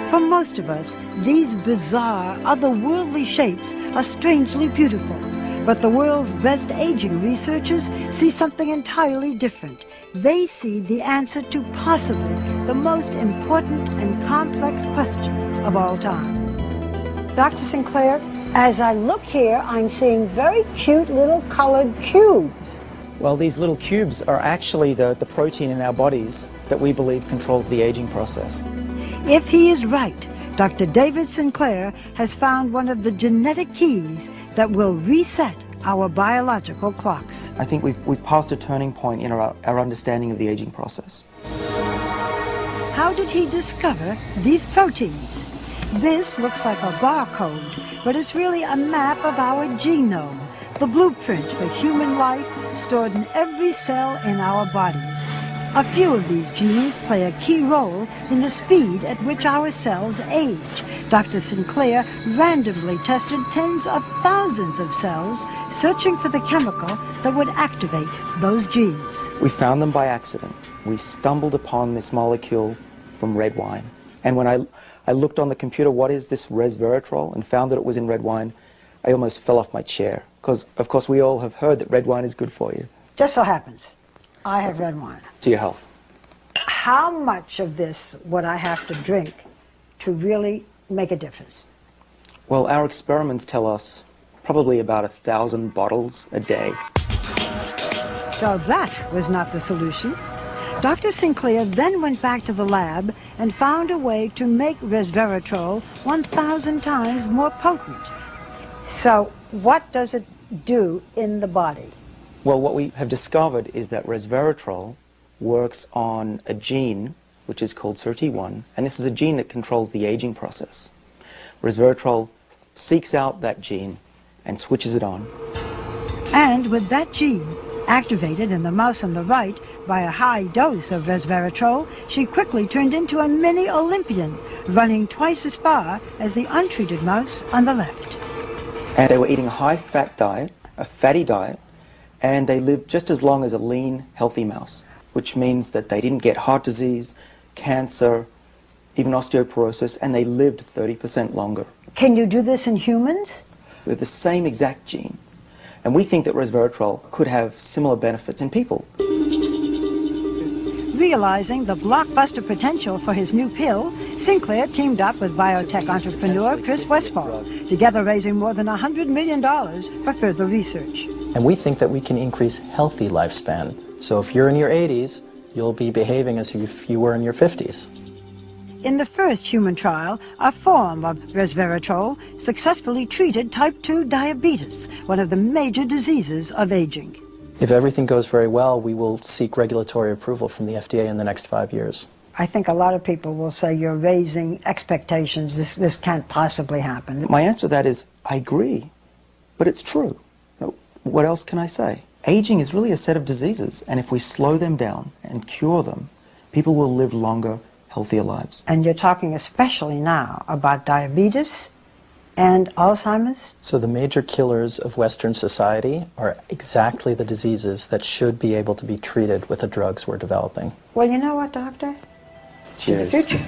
For most of us, these bizarre, otherworldly shapes are strangely beautiful. But the world's best aging researchers see something entirely different. They see the answer to possibly the most important and complex question of all time. Dr. Sinclair, as I look here, I'm seeing very cute little colored cubes. Well, these little cubes are actually the protein in our bodies that we believe controls the aging process. If he is right, Dr. David Sinclair has found one of the genetic keys that will reset our biological clocks. I think we've passed a turning point in our understanding of the aging process. How did he discover these proteins? This looks like a barcode, but it's really a map of our genome, the blueprint for human life stored in every cell in our bodies. A few of these genes play a key role in the speed at which our cells age. Dr. Sinclair randomly tested tens of thousands of cells, searching for the chemical that would activate those genes. We found them by accident. We stumbled upon this molecule from red wine. And when I looked on the computer, what is this resveratrol, and found that it was in red wine, I almost fell off my chair. Because, of course, we all have heard that red wine is good for you. Just so happens, I have red wine. To your health. How much of this would I have to drink to really make a difference? Well, our experiments tell us probably about 1,000 bottles a day. So that was not the solution. Dr. Sinclair then went back to the lab and found a way to make resveratrol 1,000 times more potent. So what does it do in the body? Well, what we have discovered is that resveratrol works on a gene which is called SIRT1, and this is a gene that controls the aging process. Resveratrol seeks out that gene and switches it on. And with that gene activated in the mouse on the right by a high dose of resveratrol, she quickly turned into a mini Olympian, running twice as far as the untreated mouse on the left. And they were eating a high-fat diet, a fatty diet, and they lived just as long as a lean, healthy mouse, which means that they didn't get heart disease, cancer, even osteoporosis, and they lived 30% longer. Can you do this in humans? We have the same exact gene, and we think that resveratrol could have similar benefits in people. Realizing the blockbuster potential for his new pill, Sinclair teamed up with biotech entrepreneur Chris Westphal, together raising more than $100 million for further research. And we think that we can increase healthy lifespan. So if you're in your 80s, you'll be behaving as if you were in your 50s. In the first human trial, a form of resveratrol successfully treated type 2 diabetes, one of the major diseases of aging. If everything goes very well, we will seek regulatory approval from the FDA in the next 5 years. I think a lot of people will say you're raising expectations. This can't possibly happen. My answer to that is, I agree, but it's true. What else can I say? Aging is really a set of diseases, and if we slow them down and cure them, people will live longer, healthier lives. And you're talking especially now about diabetes and Alzheimer's? So the major killers of Western society are exactly the diseases that should be able to be treated with the drugs we're developing. Well, you know what, Doctor? Cheers. To the future.